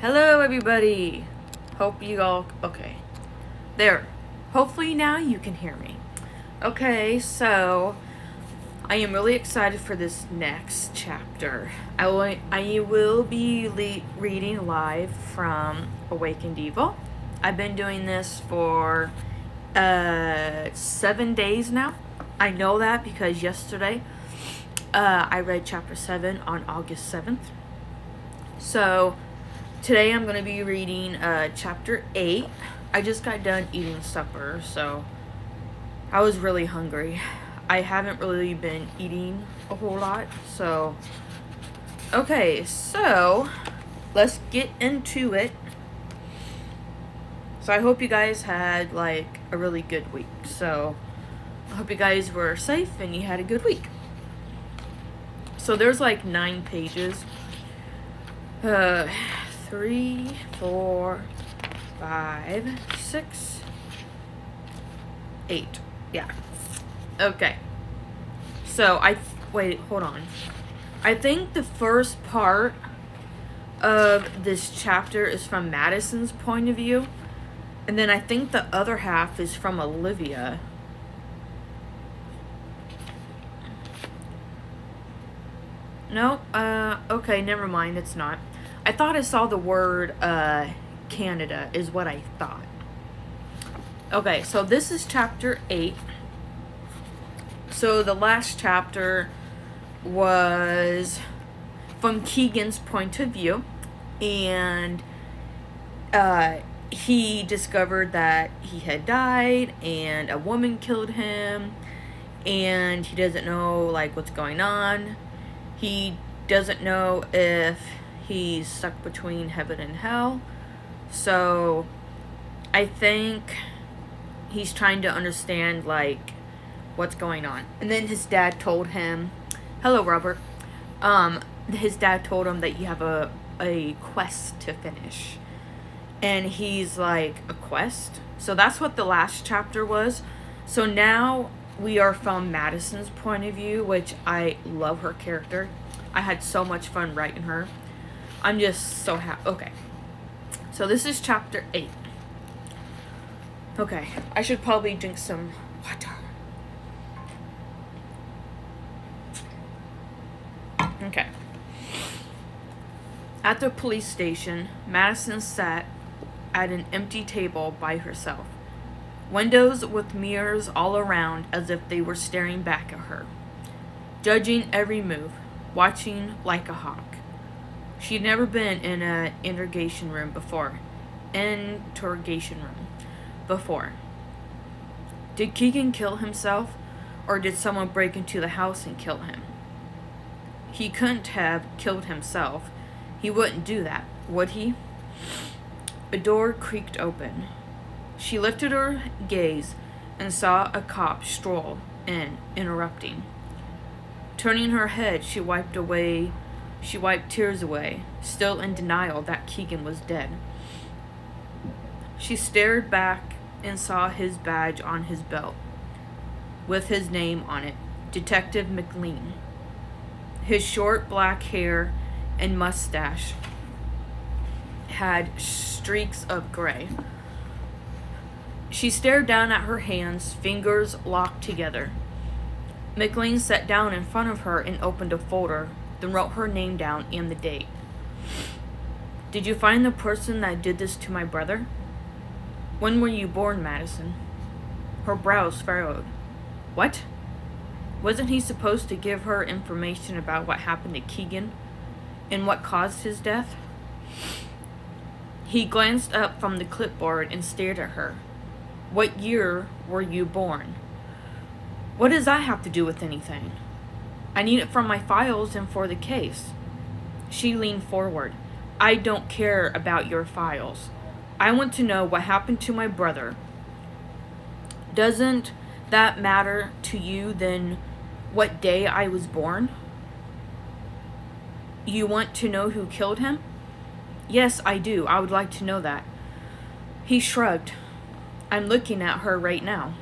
Hello, everybody. Hope you all okay. There. Hopefully now you can hear me. Okay, so I am really excited for this next chapter. I will be reading live from Awakened Evil. I've been doing this for 7 days now. I know that because yesterday I read chapter 7 on August 7th. So today I'm going to be reading chapter 8. I just got done eating supper, so I was really hungry. I haven't really been eating a whole lot, so okay, so let's get into it. So I hope you guys had like a really good week. So I hope you guys were safe and you had a good week. So there's like 9 pages. 3, 4, 5, 6, 8. Yeah. Okay. So wait, hold on. I think the first part of this chapter is from Madison's point of view. And then I think the other half is from Olivia. No, okay, never mind, it's not. I thought I saw the word, Canada, is what I thought. Okay, so this is chapter 8. So the last chapter was from Keegan's point of view, and, he discovered that he had died, and a woman killed him, and he doesn't know, like, what's going on. He doesn't know if he's stuck between heaven and hell. So I think he's trying to understand, like, what's going on. And then his dad told him, hello, Robert. His dad told him that you have a quest to finish. And he's like, a quest? So that's what the last chapter was. So now we are from Madison's point of view, which I love her character. I had so much fun writing her. I'm just so happy. Okay. So this is chapter 8. Okay. I should probably drink some water. Okay. At the police station, Madison sat at an empty table by herself. Windows with mirrors all around as if they were staring back at her. Judging every move, watching like a hawk. She'd never been in an interrogation room before. Did Keegan kill himself, or did someone break into the house and kill him? He couldn't have killed himself. He wouldn't do that, would he? A door creaked open. She lifted her gaze and saw a cop stroll in, interrupting. Turning her head, she wiped tears away, still in denial that Keegan was dead. She stared back and saw his badge on his belt, with his name on it, Detective McLean. His short black hair and mustache had streaks of gray. She stared down at her hands, fingers locked together. McLean sat down in front of her and opened a folder, then wrote her name down and the date. Did you find the person that did this to my brother? When were you born, Madison? Her brows furrowed. What? Wasn't he supposed to give her information about what happened to Keegan and what caused his death? He glanced up from the clipboard and stared at her. What year were you born? What does that have to do with anything? I need it from my files and for the case. She leaned forward. I don't care about your files. I want to know what happened to my brother. Doesn't that matter to you then what day I was born? You want to know who killed him? Yes, I do. I would like to know that. He shrugged. I'm looking at her right now.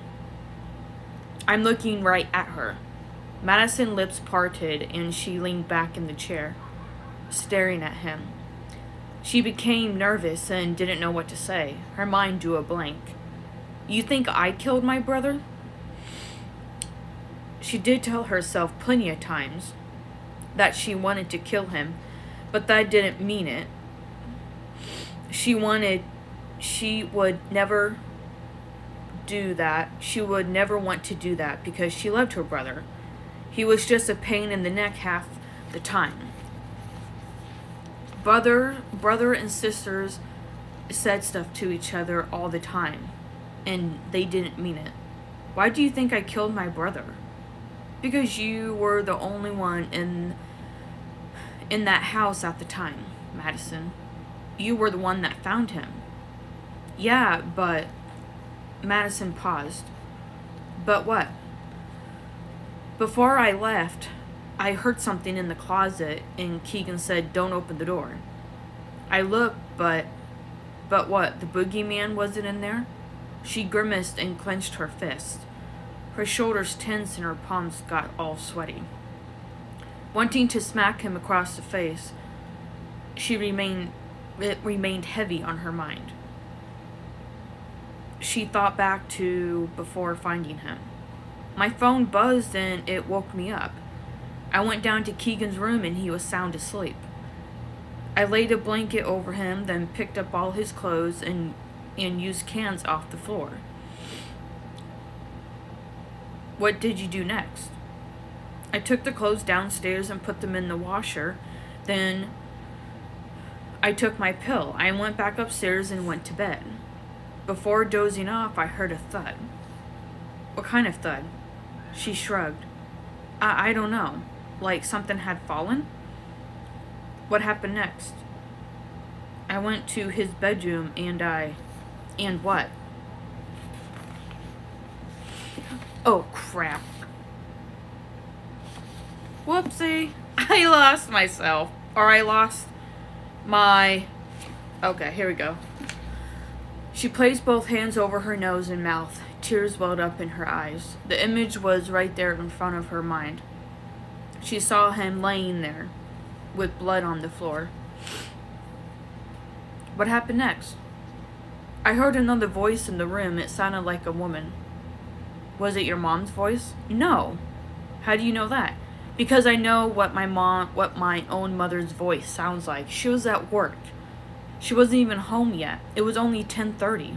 I'm looking right at her. Madison's lips parted and she leaned back in the chair, staring at him. She became nervous and didn't know what to say. Her mind drew a blank. You think I killed my brother? She did tell herself plenty of times that she wanted to kill him, but that didn't mean it. She would never do that. She would never want to do that because she loved her brother. He was just a pain in the neck half the time. Brother and sisters said stuff to each other all the time, and they didn't mean it. Why do you think I killed my brother? Because you were the only one in that house at the time, Madison. You were the one that found him. Yeah, but... Madison paused. But what? Before I left, I heard something in the closet, and Keegan said, "Don't open the door." I looked, but what? The boogeyman wasn't in there? She grimaced and clenched her fist. Her shoulders tensed and her palms got all sweaty. Wanting to smack him across the face, it remained heavy on her mind. She thought back to before finding him. My phone buzzed and it woke me up. I went down to Keegan's room and he was sound asleep. I laid a blanket over him, then picked up all his clothes and used cans off the floor. What did you do next? I took the clothes downstairs and put them in the washer. Then I took my pill. I went back upstairs and went to bed. Before dozing off, I heard a thud. What kind of thud? She shrugged. I don't know. Like something had fallen? What happened next? I went to his bedroom and what? Oh, crap. Whoopsie. I lost myself. Or I lost my... Okay, here we go. She placed both hands over her nose and mouth. Tears welled up in her eyes. The image was right there in front of her mind. She saw him laying there, with blood on the floor. What happened next? I heard another voice in the room. It sounded like a woman. Was it your mom's voice? No. How do you know that? Because I know what my own mother's voice sounds like. She was at work. She wasn't even home yet. It was only 10:30.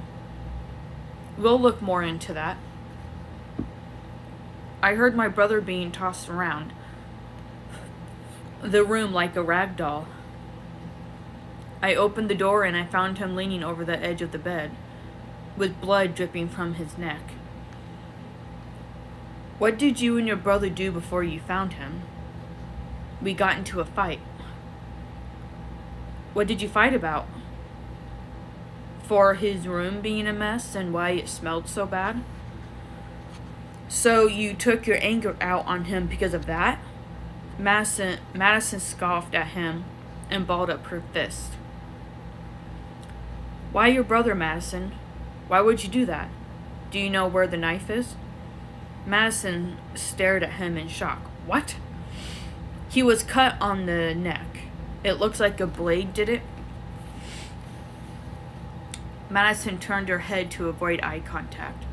We'll look more into that. I heard my brother being tossed around the room like a rag doll. I opened the door and I found him leaning over the edge of the bed, with blood dripping from his neck. What did you and your brother do before you found him? We got into a fight. What did you fight about? For his room being a mess and why it smelled so bad? So you took your anger out on him because of that? Madison scoffed at him and balled up her fist. Why your brother, Madison? Why would you do that? Do you know where the knife is? Madison stared at him in shock. What? He was cut on the neck. It looks like a blade did it. Madison turned her head to avoid eye contact.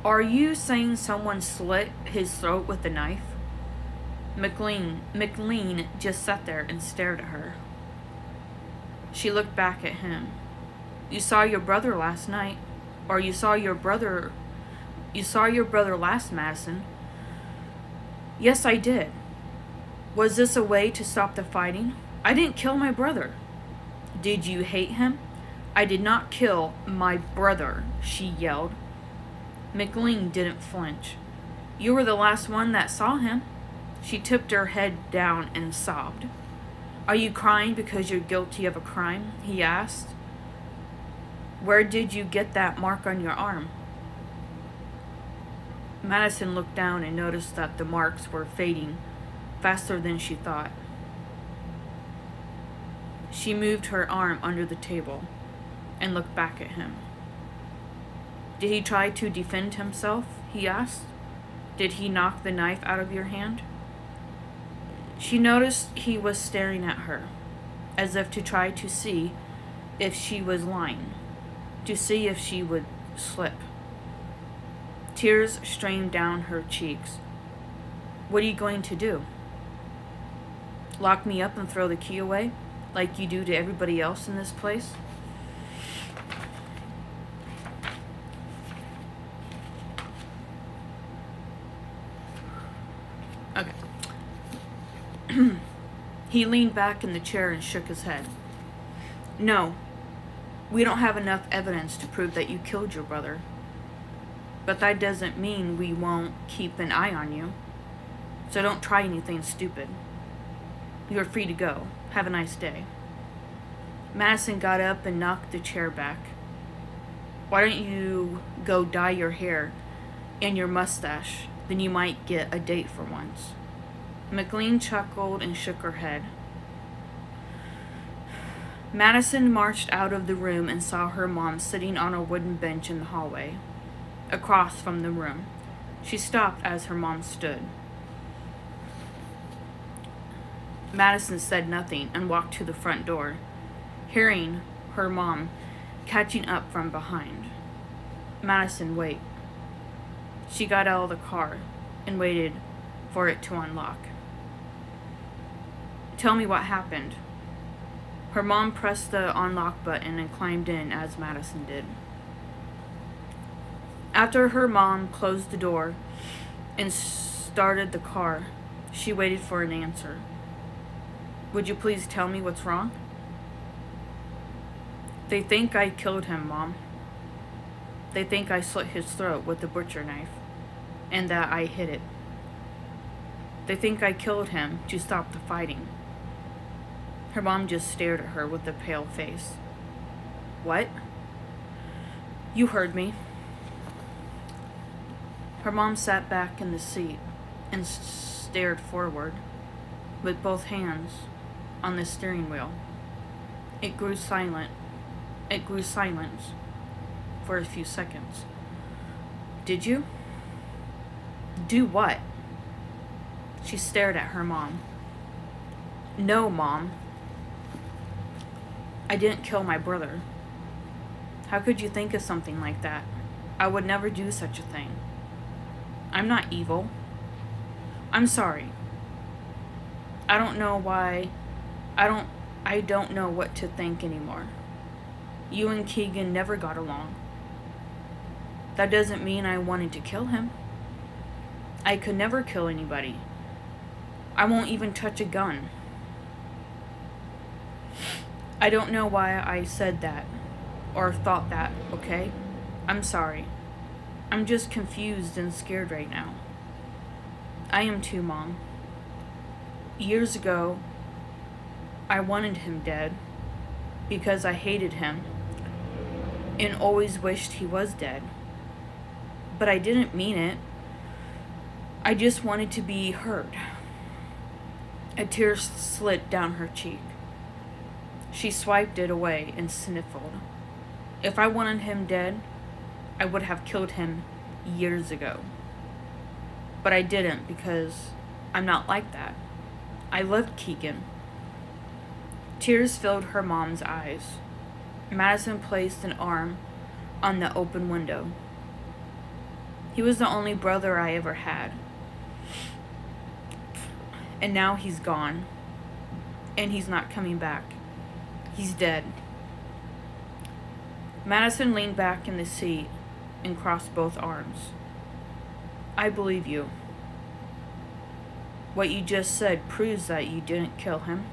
Are you saying someone slit his throat with a knife? McLean just sat there and stared at her. She looked back at him. You saw your brother last night. Or you saw your brother last, Madison. Yes, I did. Was this a way to stop the fighting? I didn't kill my brother. Did you hate him? I did not kill my brother, she yelled. McLean didn't flinch. You were the last one that saw him. She tipped her head down and sobbed. Are you crying because you're guilty of a crime? He asked. Where did you get that mark on your arm? Madison looked down and noticed that the marks were fading faster than she thought. She moved her arm under the table and looked back at him. Did he try to defend himself? He asked. Did he knock the knife out of your hand? She noticed he was staring at her. as if to try to see if she was lying, to see if she would slip. Tears streamed down her cheeks. What are you going to do? Lock me up and throw the key away, like you do to everybody else in this place? Okay. He leaned back in the chair and shook his head. No, we don't have enough evidence to prove that you killed your brother. But that doesn't mean we won't keep an eye on you. So don't try anything stupid. You are free to go. Have a nice day. Madison got up and knocked the chair back. Why don't you go dye your hair and your mustache? Then you might get a date for once. McLean chuckled and shook her head. Madison marched out of the room and saw her mom sitting on a wooden bench in the hallway, across from the room. She stopped as her mom stood. Madison said nothing and walked to the front door, hearing her mom catching up from behind. Madison, wait. She got out of the car and waited for it to unlock. Tell me what happened. Her mom pressed the unlock button and climbed in as Madison did. After her mom closed the door and started the car, she waited for an answer. Would you please tell me what's wrong? They think I killed him, Mom. They think I slit his throat with the butcher knife, and that I hid it. They think I killed him to stop the fighting. Her mom just stared at her with a pale face. What? You heard me. Her mom sat back in the seat and stared forward, with both hands on the steering wheel. It grew silent. It grew silent for a few seconds. Did you? Do what? She stared at her mom. No, Mom. I didn't kill my brother. How could you think of something like that? I would never do such a thing. I'm not evil. I'm sorry. I don't know why. I don't know what to think anymore. You and Keegan never got along. That doesn't mean I wanted to kill him. I could never kill anybody. I won't even touch a gun. I don't know why I said that or thought that, okay? I'm sorry. I'm just confused and scared right now. I am too, Mom. Years ago, I wanted him dead because I hated him and always wished he was dead. But I didn't mean it. I just wanted to be heard. A tear slid down her cheek. She swiped it away and sniffled. If I wanted him dead, I would have killed him years ago. But I didn't because I'm not like that. I loved Keegan. Tears filled her mom's eyes. Madison placed an arm on the open window. He was the only brother I ever had. And now he's gone. And he's not coming back. He's dead. Madison leaned back in the seat and crossed both arms. I believe you. What you just said proves that you didn't kill him.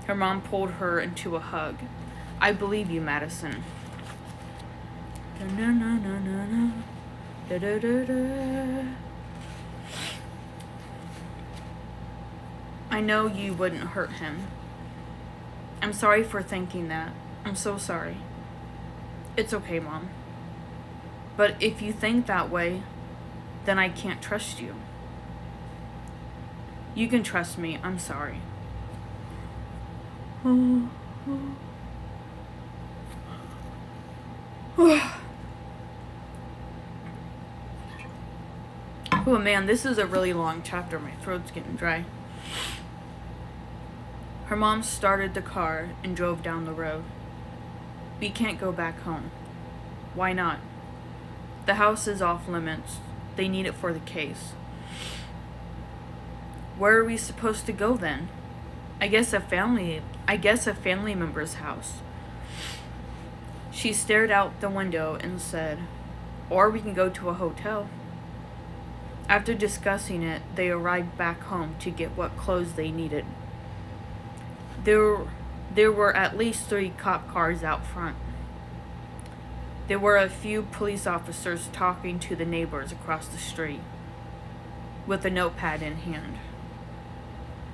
Her mom pulled her into a hug. I believe you, Madison. I know you wouldn't hurt him. I'm sorry for thinking that. I'm so sorry. It's okay, Mom. But if you think that way, then I can't trust you. You can trust me. I'm sorry. Oh man, this is a really long chapter. My throat's getting dry. Her mom started the car and drove down the road. We can't go back home. Why not? The house is off limits. They need it for the case. Where are we supposed to go then? I guess a family member's house. She stared out the window and said, or we can go to a hotel. After discussing it, they arrived back home to get what clothes they needed. There were at least 3 cop cars out front. There were a few police officers talking to the neighbors across the street, with a notepad in hand.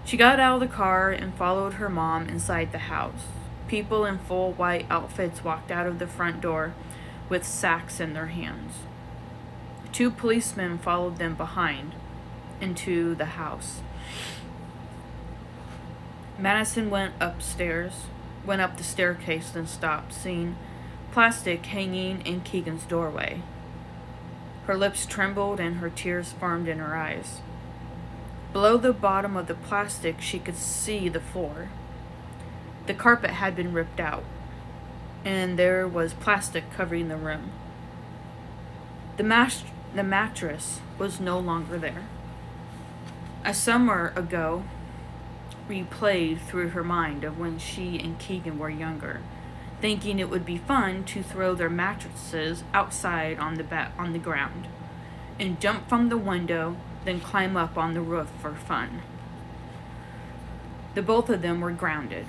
She got out of the car and followed her mom inside the house. People in full white outfits walked out of the front door with sacks in their hands. 2 policemen followed them behind into the house. Madison went up the staircase, then stopped, seeing plastic hanging in Keegan's doorway. Her lips trembled and her tears formed in her eyes. Below the bottom of the plastic, she could see the floor. The carpet had been ripped out, and there was plastic covering the room. The mattress was no longer there. A summer ago replayed through her mind of when she and Keegan were younger, thinking it would be fun to throw their mattresses outside on the ground and jump from the window, then climb up on the roof for fun. The both of them were grounded.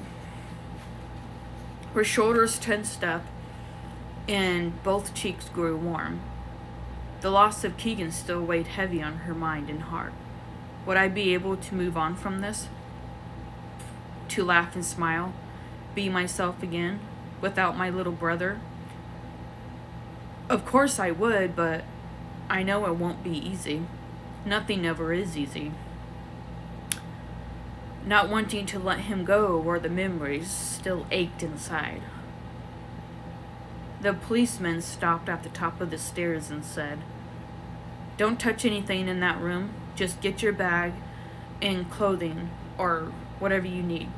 Her shoulders tensed up and both cheeks grew warm. The loss of Keegan still weighed heavy on her mind and heart. Would I be able to move on from this? To laugh and smile, be myself again, without my little brother? Of course I would, but I know it won't be easy. Nothing ever is easy. Not wanting to let him go where the memories still ached inside. The policeman stopped at the top of the stairs and said, "Don't touch anything in that room. Just get your bag and clothing or whatever you need."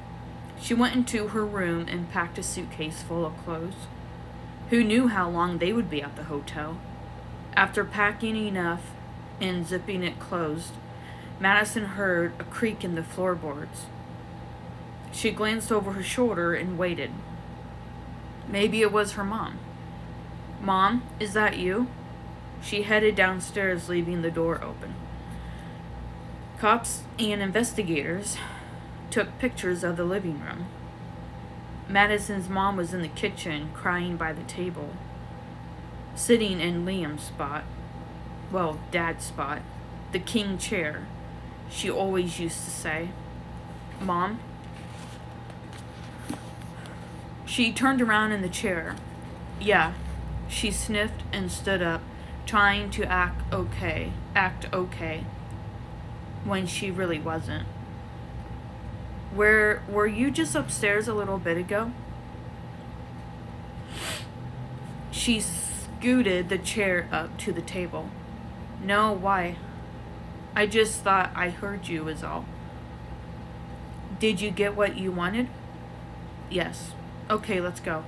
She went into her room and packed a suitcase full of clothes. Who knew how long they would be at the hotel? After packing enough and zipping it closed, Madison heard a creak in the floorboards. She glanced over her shoulder and waited. Maybe it was her mom. "Mom, is that you?" She headed downstairs, leaving the door open. Cops and investigators took pictures of the living room. Madison's mom was in the kitchen, crying by the table, sitting in Liam's spot, Dad's spot, the king chair, she always used to say. "Mom?" She turned around in the chair. "Yeah." She sniffed and stood up, trying to act okay, when she really wasn't. Were you just upstairs a little bit ago?" She scooted the chair up to the table. "No, why? I just thought I heard you is all." "Did you get what you wanted?" "Yes." "Okay, let's go."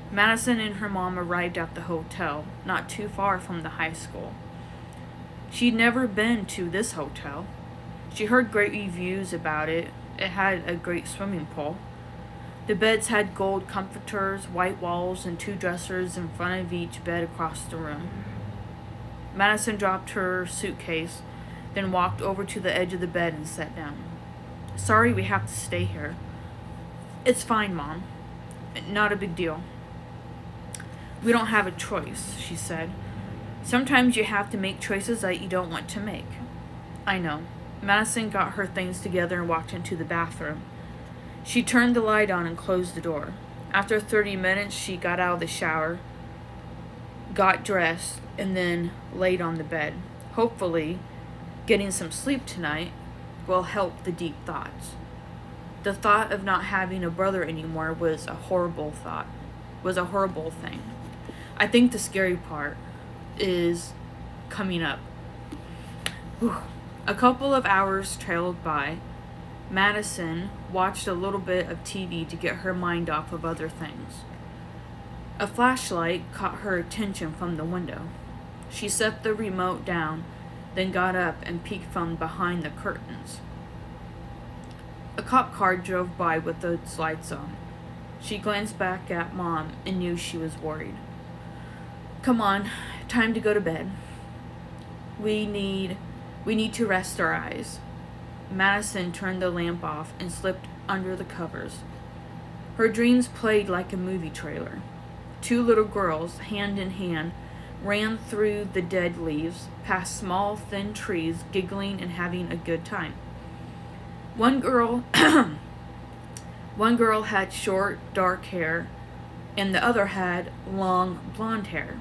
Madison and her mom arrived at the hotel, not too far from the high school. She'd never been to this hotel. She heard great reviews about it. It had a great swimming pool. The beds had gold comforters, white walls, and 2 dressers in front of each bed across the room. Madison dropped her suitcase, then walked over to the edge of the bed and sat down. "Sorry we have to stay here." "It's fine, Mom. Not a big deal." "We don't have a choice," she said. "Sometimes you have to make choices that you don't want to make." "I know." Madison got her things together and walked into the bathroom. She turned the light on and closed the door. After 30 minutes, she got out of the shower, got dressed, and then laid on the bed. Hopefully, getting some sleep tonight will help the deep thoughts. The thought of not having a brother anymore was a horrible thing. I think the scary part is coming up. Whew. A couple of hours trailed by. Madison watched a little bit of TV to get her mind off of other things. A flashlight caught her attention from the window. She set the remote down, then got up and peeked from behind the curtains. A cop car drove by with its lights on. She glanced back at Mom and knew she was worried. "Come on, time to go to bed. We need to rest our eyes." Madison turned the lamp off and slipped under the covers. Her dreams played like a movie trailer. Two little girls, hand in hand, ran through the dead leaves, past small, thin trees, giggling and having a good time. One girl had short, dark hair, and the other had long, blonde hair.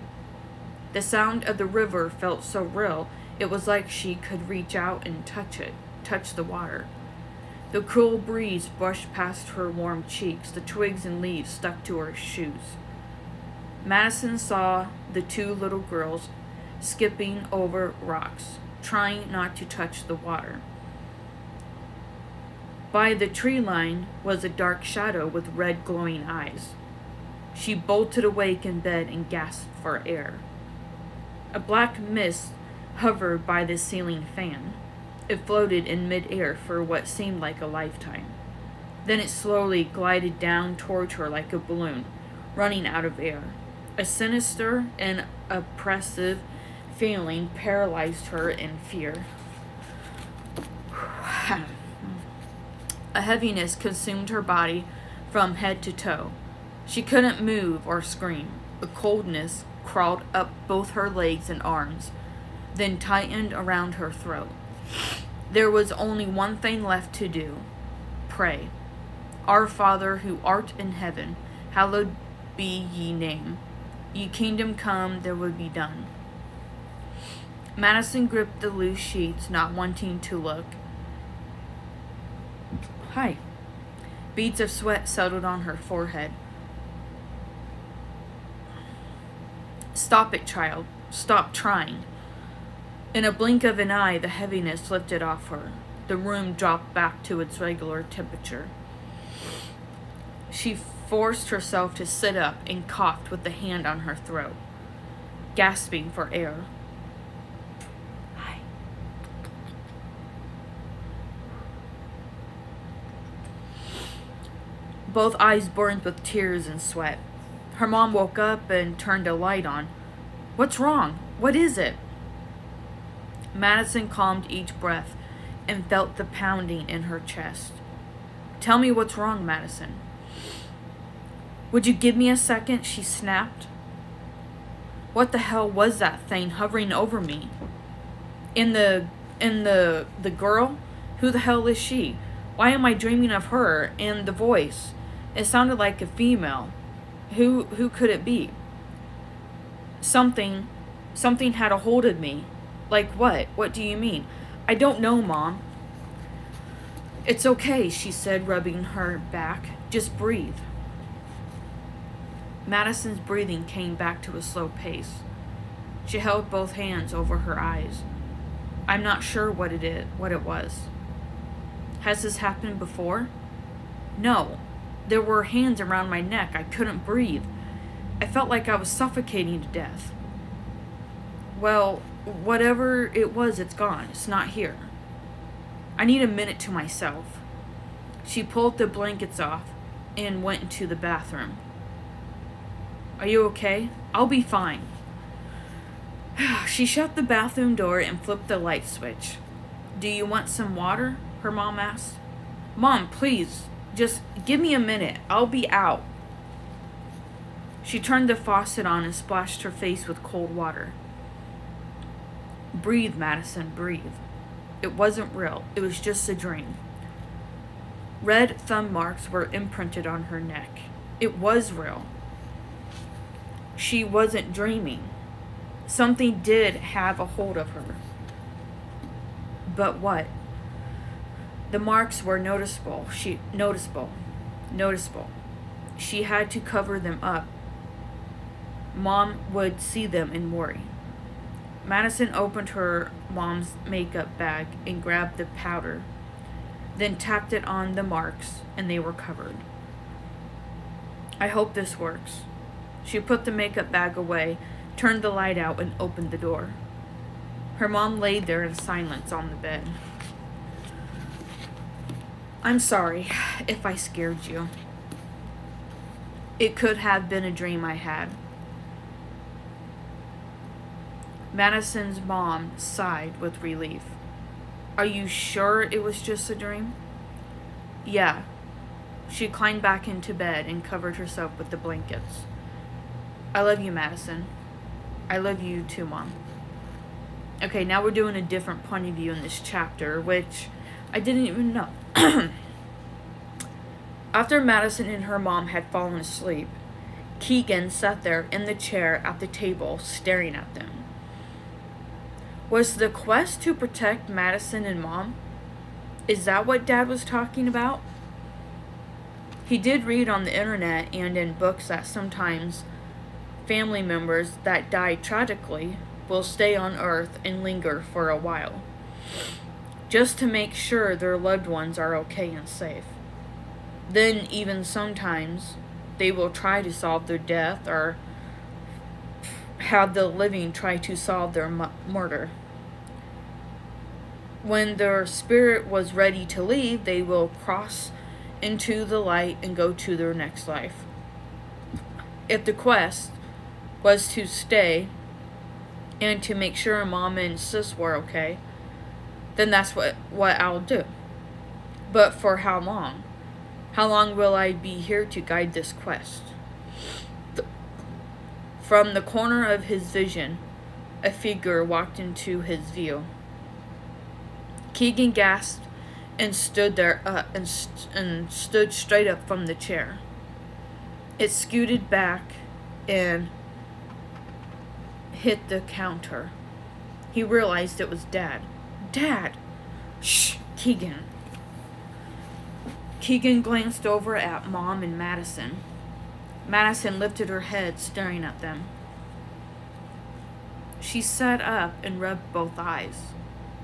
The sound of the river felt so real, it was like she could reach out and touch the water. The cool breeze brushed past her warm cheeks. The twigs and leaves stuck to her shoes. Madison saw the two little girls skipping over rocks, trying not to touch the water. By the tree line was a dark shadow with red glowing eyes. She bolted awake in bed and gasped for air. A black mist hovered by the ceiling fan. It floated in mid-air for what seemed like a lifetime. Then it slowly glided down toward her like a balloon, running out of air. A sinister and oppressive feeling paralyzed her in fear. A heaviness consumed her body from head to toe. She couldn't move or scream. A coldness crawled up both her legs and arms, then tightened around her throat. There was only one thing left to do: pray. "Our Father, who art in heaven, hallowed be ye name. Ye kingdom come, there will be done." Madison gripped the loose sheets, not wanting to look. Hi. Beads of sweat settled on her forehead. "Stop it, child. Stop trying." In a blink of an eye, the heaviness lifted off her. The room dropped back to its regular temperature. She forced herself to sit up and coughed with the hand on her throat, gasping for air. Hi. Both eyes burned with tears and sweat. Her mom woke up and turned a light on. "What's wrong? What is it?" Madison calmed each breath and felt the pounding in her chest. "Tell me what's wrong, Madison." "Would you give me a second?" she snapped. What the hell was that thing hovering over me? And the girl? Who the hell is she? Why am I dreaming of her? And the voice? It sounded like a female. Who could it be? Something had a hold of me. Like what? What do you mean? "I don't know, Mom." "It's okay," she said, rubbing her back. "Just breathe." Madison's breathing came back to a slow pace. She held both hands over her eyes. "I'm not sure what it was." "Has this happened before?" "No. There were hands around my neck. I couldn't breathe. I felt like I was suffocating to death." "Well, whatever it was, it's gone. It's not here. I need a minute to myself." She pulled the blankets off and went into the bathroom. "Are you okay?" "I'll be fine." She shut the bathroom door and flipped the light switch. "Do you want some water?" her mom asked. "Mom, please, just give me a minute. I'll be out." She turned the faucet on and splashed her face with cold water. "Breathe, Madison, breathe. It wasn't real. It was just a dream." Red thumb marks were imprinted on her neck. It was real. She wasn't dreaming. Something did have a hold of her. But what? The marks were noticeable. Noticeable. She had to cover them up. Mom would see them and worry. Madison opened her mom's makeup bag and grabbed the powder. then tapped it on the marks, and they were covered. I hope this works. She put the makeup bag away, turned the light out, and opened the door. Her mom laid there in silence on the bed. I'm sorry if I scared you. It could have been a dream I had. Madison's mom sighed with relief. Are you sure it was just a dream? Yeah. She climbed back into bed and covered herself with the blankets. I love you, Madison. I love you too, Mom. Okay, now we're doing a different point of view in this chapter, which I didn't even know. After Madison and her mom had fallen asleep, Keegan sat there in the chair at the table, staring at them. Was the quest to protect Madison and Mom? Is that what Dad was talking about? He did read on the internet and in books that sometimes family members that die tragically will stay on Earth and linger for a while, just to make sure their loved ones are okay and safe. Then even sometimes they will try to solve their death or have the living try to solve their murder. When their spirit was ready to leave, they will cross into the light and go to their next life. If the quest was to stay and to make sure Mom and Sis were okay, then that's what I'll do. But for how long? How long will I be here to guide this quest? From the corner of his vision, a figure walked into his view. Keegan gasped and stood there and stood straight up from the chair. It scooted back and hit the counter. He realized it was Dad. Dad! Shh, Keegan. Keegan glanced over at Mom and Madison. Madison lifted her head, staring at them. She sat up and rubbed both eyes.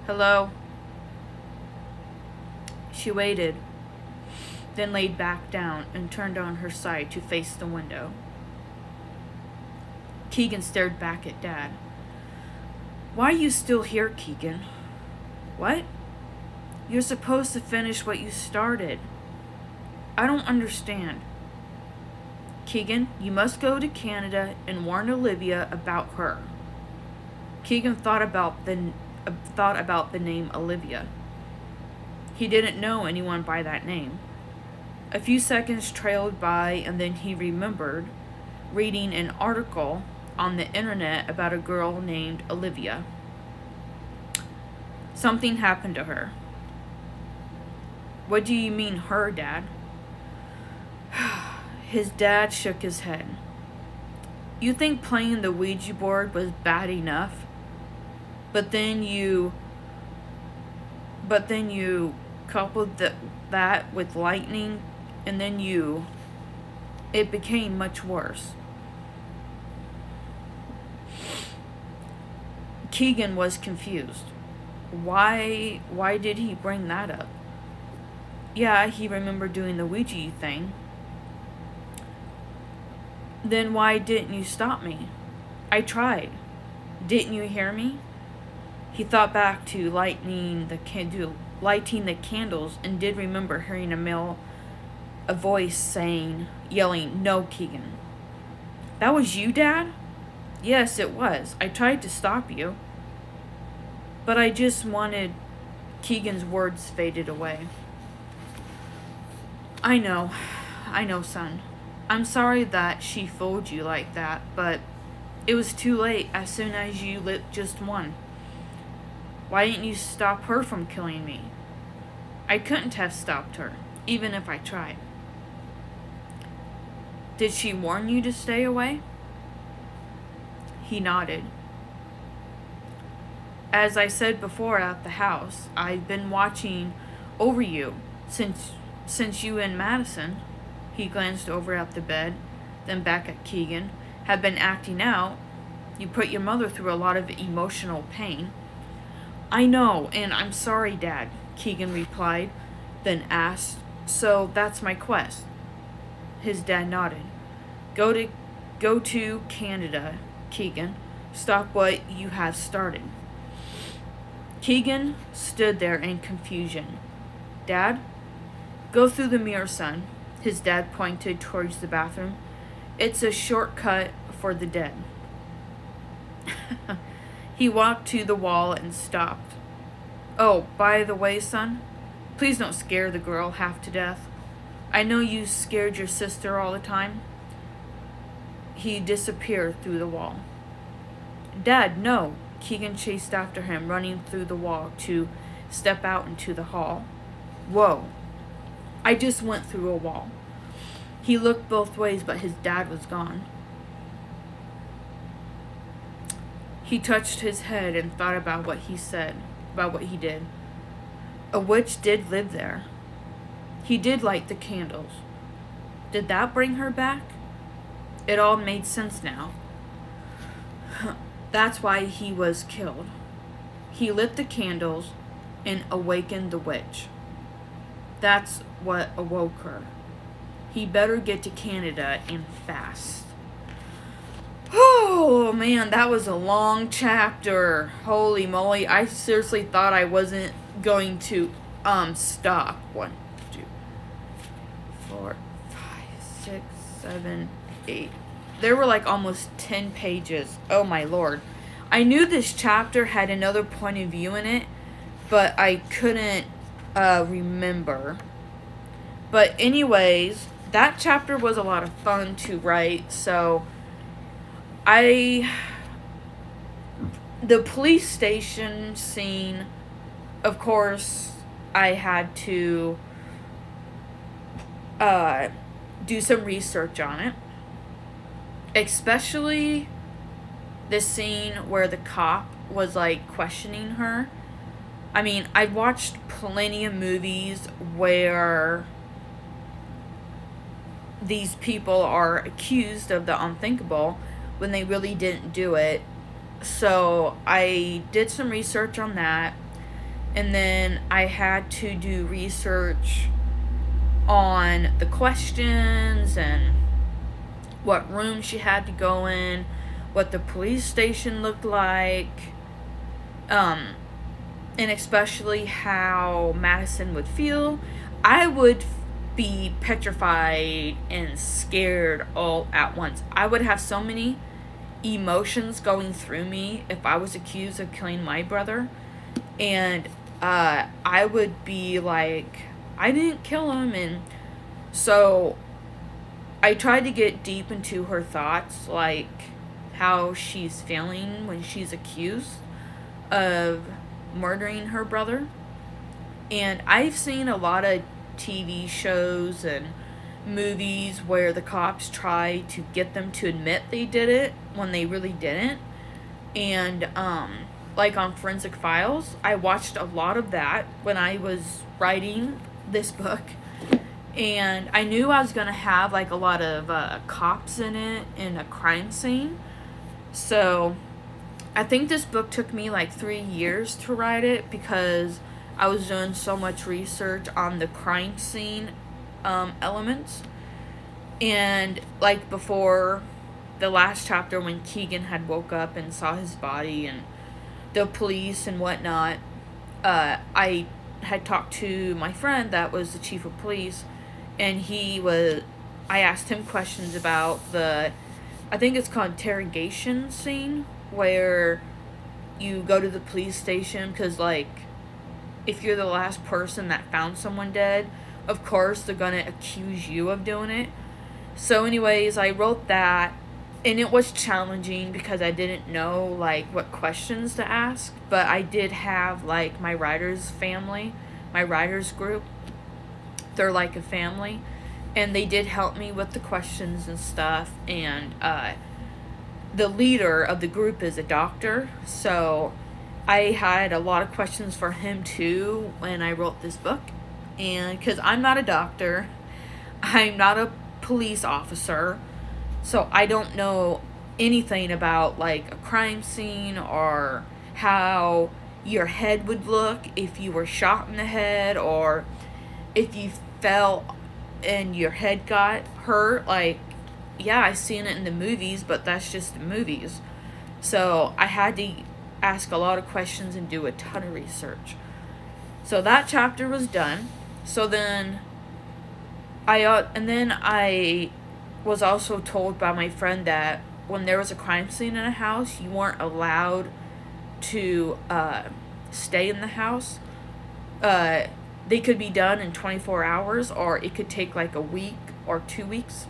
Hello? She waited, then laid back down and turned on her side to face the window. Keegan stared back at Dad. Why are you still here, Keegan? What? You're supposed to finish what you started. I don't understand. Keegan, you must go to Canada and warn Olivia about her. Keegan thought about the name Olivia. He didn't know anyone by that name. A few seconds trailed by, and then he remembered reading an article on the internet about a girl named Olivia. Something happened to her. What do you mean, her, Dad? His dad shook his head. You think playing the Ouija board was bad enough? But then you coupled that with lightning, and then it became much worse. Keegan was confused. Why did he bring that up? Yeah, he remembered doing the Ouija thing. Then why didn't you stop me? I tried. Didn't you hear me? He thought back to lighting the candles and did remember hearing a voice yelling, "No, Keegan." That was you, Dad? Yes, it was. I tried to stop you. But I just wanted... Keegan's words faded away. I know, son. I'm sorry that she fooled you like that, but it was too late as soon as you lit just one. Why didn't you stop her from killing me? I couldn't have stopped her, even if I tried. Did she warn you to stay away? He nodded. As I said before at the house, I've been watching over you since you and Madison, he glanced over at the bed, then back at Keegan, have been acting out. You put your mother through a lot of emotional pain. I know, and I'm sorry, Dad, Keegan replied, then asked, "So that's my quest?" His dad nodded. Go to Canada, Keegan. Stop what you have started." Keegan stood there in confusion. "Dad?" "Go through the mirror, son." His dad pointed towards the bathroom. "It's a shortcut for the dead." He walked to the wall and stopped. "Oh, by the way, son, please don't scare the girl half to death. I know you scared your sister all the time." He disappeared through the wall. "Dad, no!" Keegan chased after him, running through the wall to step out into the hall. "Whoa, I just went through a wall." He looked both ways, but his dad was gone. He touched his head and thought about what he did. A witch did live there. He did light the candles. Did that bring her back? It all made sense now. That's why he was killed. He lit the candles and awakened the witch. That's what awoke her. He better get to Canada and fast. Oh man, that was a long chapter. Holy moly, I seriously thought I wasn't going to stop. 1, 2, 4, 5, 6, 7, 8. There were like almost 10 pages. Oh my lord. I knew this chapter had another point of view in it, but I couldn't remember. But anyways, that chapter was a lot of fun to write, so the police station scene, of course, I had to do some research on it. Especially the scene where the cop was like questioning her. I mean, I watched plenty of movies where these people are accused of the unthinkable when they really didn't do it. So I did some research on that, and then I had to do research on the questions and what room she had to go in, what the police station looked like, and especially how Madison would feel. I would be petrified and scared all at once. I would have so many emotions going through me if I was accused of killing my brother, and I would be like, I didn't kill him. And so I tried to get deep into her thoughts, like how she's feeling when she's accused of murdering her brother. And I've seen a lot of TV shows and movies where the cops try to get them to admit they did it when they really didn't. And like on Forensic Files, I watched a lot of that when I was writing this book. And I knew I was going to have like a lot of cops in it in a crime scene. So I think this book took me like 3 years to write it because I was doing so much research on the crime scene elements. And like before the last chapter, when Keegan had woke up and saw his body and the police and whatnot, I had talked to my friend that was the chief of police, and I asked him questions about I think it's called interrogation scene, where you go to the police station because, like, if you're the last person that found someone dead, of course they're gonna accuse you of doing it. So anyways, I wrote that, and it was challenging because I didn't know like what questions to ask, but I did have like my writers group. They're like a family, and they did help me with the questions and stuff. And the leader of the group is a doctor, so I had a lot of questions for him too when I wrote this book. And because I'm not a doctor, I'm not a police officer, so I don't know anything about like a crime scene or how your head would look if you were shot in the head, or if you fell and your head got hurt, like, yeah, I've seen it in the movies, but that's just the movies. So I had to ask a lot of questions and do a ton of research. So that chapter was done. So then I was also told by my friend that when there was a crime scene in a house, you weren't allowed to stay in the house. They could be done in 24 hours, or it could take like a week or 2 weeks.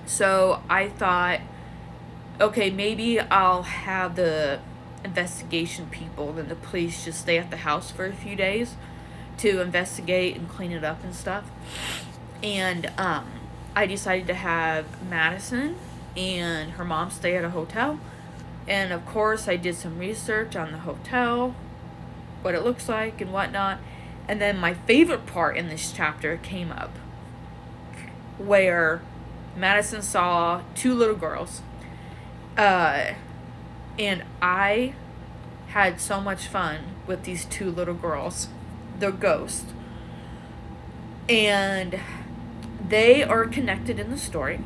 So I thought, okay, maybe I'll have the investigation people and the police just stay at the house for a few days to investigate and clean it up and stuff. And I decided to have Madison and her mom stay at a hotel. And of course, I did some research on the hotel, what it looks like and whatnot. And then my favorite part in this chapter came up, where Madison saw 2 little girls. And I had so much fun with these 2 little girls. They're ghosts. And they are connected in the story.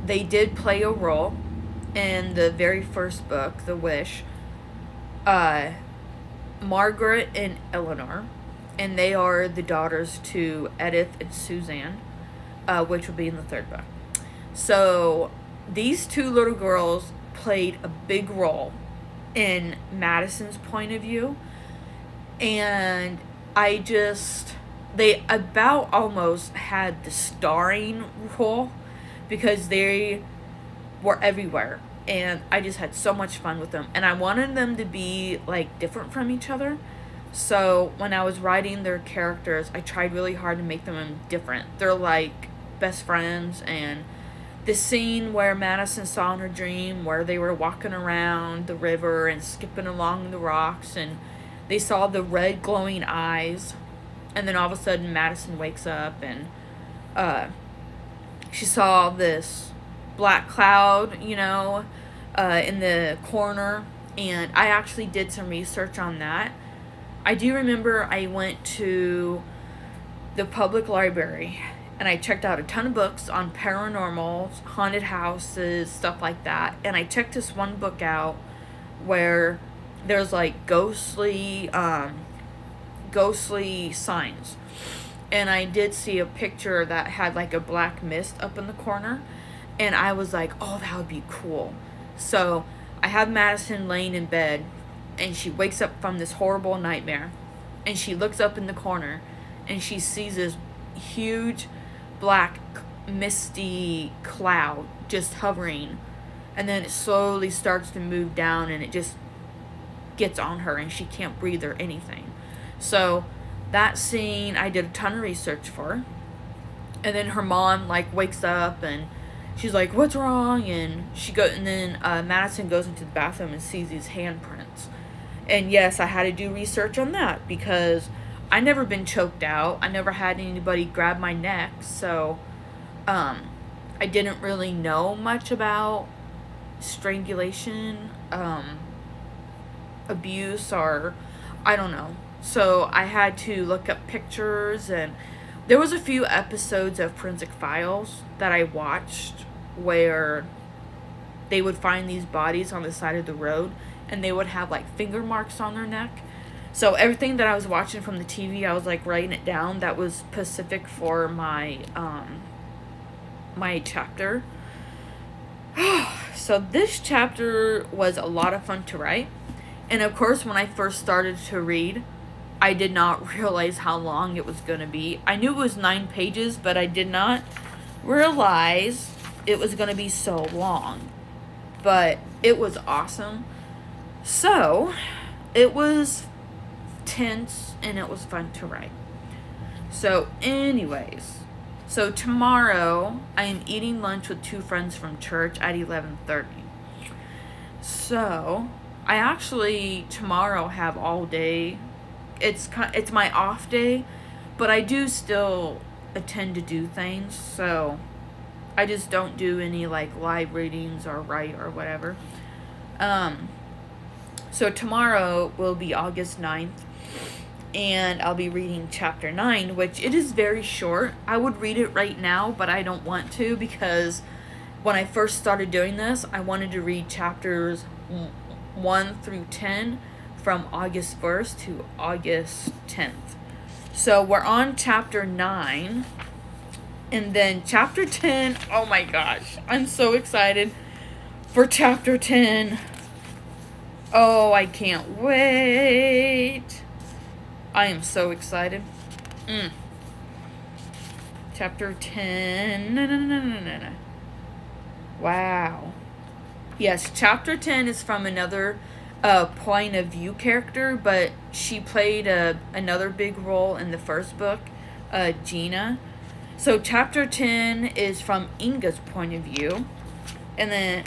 They did play a role in the very first book, The Wish. Margaret and Eleanor. And they are the daughters to Edith and Suzanne, which will be in the 3rd book. So these 2 little girls played a big role in Madison's point of view. And they about almost had the starring role because they were everywhere. And I just had so much fun with them. And I wanted them to be, like, different from each other. So when I was writing their characters, I tried really hard to make them different. They're, like, best friends. And the scene where Madison saw in her dream, where they were walking around the river and skipping along the rocks, and they saw the red glowing eyes. And then all of a sudden, Madison wakes up, and she saw this black cloud, in the corner. And I actually did some research on that. I do remember I went to the public library and I checked out a ton of books on paranormal, haunted houses, stuff like that. And I checked this one book out where there's like ghostly signs. And I did see a picture that had like a black mist up in the corner. And I was like, oh, that would be cool. So I have Madison laying in bed, and she wakes up from this horrible nightmare. And she looks up in the corner, and she sees this huge black misty cloud just hovering. And then it slowly starts to move down, and it just gets on her, and she can't breathe or anything. So that scene, I did a ton of research for. And then her mom, like, wakes up, and she's like, what's wrong? And then Madison goes into the bathroom and sees these handprints. And yes, I had to do research on that because I never been choked out. I never had anybody grab my neck. So I didn't really know much about strangulation, abuse, or I don't know. So I had to look up pictures, and there was a few episodes of Forensic Files that I watched where they would find these bodies on the side of the road, and they would have like finger marks on their neck. So everything that I was watching from the TV, I was like writing it down. That was specific for my my chapter. So this chapter was a lot of fun to write. And of course, when I first started to read, I did not realize how long it was going to be. I knew it was 9 pages, but I did not realize it was going to be so long. But it was awesome. So, it was tense and it was fun to write. So, anyways. So, tomorrow, I am eating lunch with 2 friends from church at 11:30. So, I actually, tomorrow, have all day. It's my off day, but I do still attend to do things, so I just don't do any like live readings or write or whatever. So tomorrow will be August 9th, and I'll be reading chapter 9, which it is very short. I would read it right now, but I don't want to, because when I first started doing this, I wanted to read chapters 1 through 10 from August 1st to August 10th. So we're on chapter 9, and then chapter 10, oh my gosh, I'm so excited for chapter 10. Oh, I can't wait. I am so excited. Chapter 10. No. Wow. Yes, chapter 10 is from another point of view character, but she played another big role in the first book, Gina. So chapter 10 is from Inga's point of view. And then,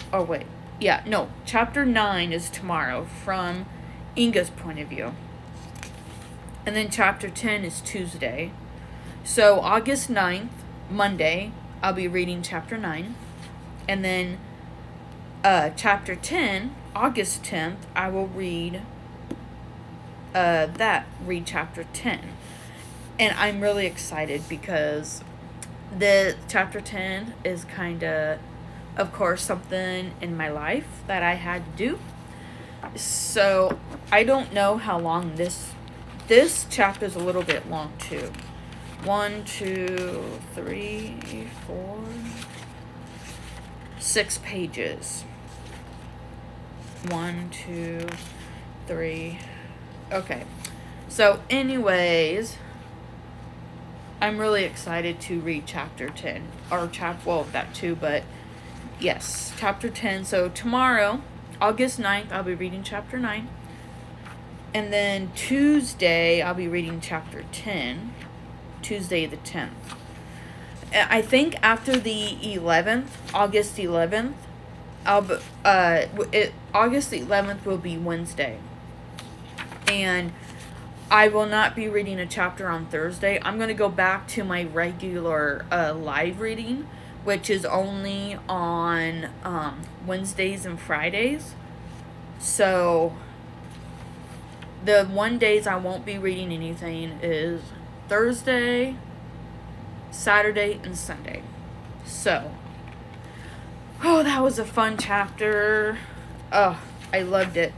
chapter 9 is tomorrow from Inga's point of view. And then chapter 10 is Tuesday. So August 9th, Monday, I'll be reading chapter 9. And then chapter 10, August 10th, I will read chapter 10. And I'm really excited because the chapter 10 is kind of course, something in my life that I had to do. So I don't know how long this chapter is a little bit long too. 1, 2, 3, 4, 6 pages. 1, 2, 3. Okay. So anyways, I'm really excited to read chapter 10. Or that too, but yes, chapter 10. So tomorrow, August 9th, I'll be reading chapter 9. And then Tuesday, I'll be reading chapter 10. Tuesday the 10th. I think after the 11th, August 11th, August 11th will be Wednesday. And I will not be reading a chapter on Thursday. I'm going to go back to my regular live reading, which is only on Wednesdays and Fridays. So the one days I won't be reading anything is Thursday, Saturday, and Sunday. So, that was a fun chapter. Oh, I loved it.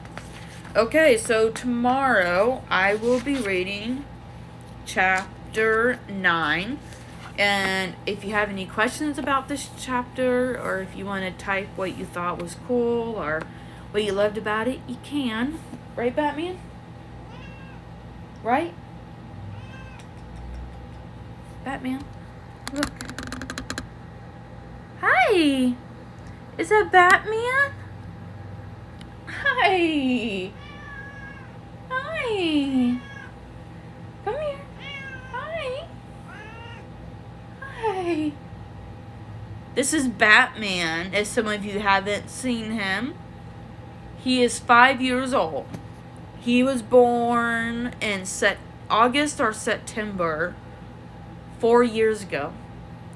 Okay, so tomorrow I will be reading chapter 9. And if you have any questions about this chapter, or if you want to type what you thought was cool or what you loved about it, you can. Right, Batman? Right? Batman? Look. Hi! Is that Batman? Hi! Hi! Come here. Hi! Hi! This is Batman, if some of you haven't seen him. He is 5 years old. He was born in August or September 4 years ago.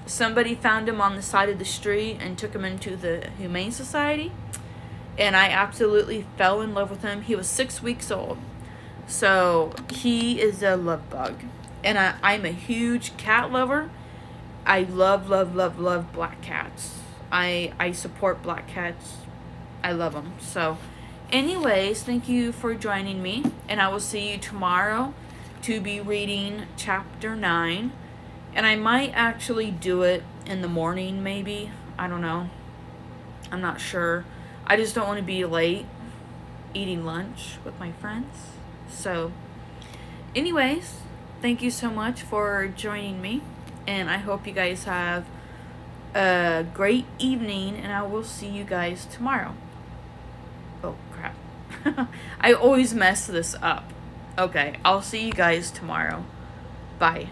Somebody found him on the side of the street and took him into the Humane Society. And I absolutely fell in love with him. He was 6 weeks old. So he is a love bug. And I'm a huge cat lover. I love black cats. I support black cats. I love them. So anyways, thank you for joining me. And I will see you tomorrow to be reading chapter 9. And I might actually do it in the morning, maybe. I don't know. I'm not sure. I just don't want to be late eating lunch with my friends. So, anyways, thank you so much for joining me. And I hope you guys have a great evening. And I will see you guys tomorrow. Oh, crap. I always mess this up. Okay, I'll see you guys tomorrow. Bye.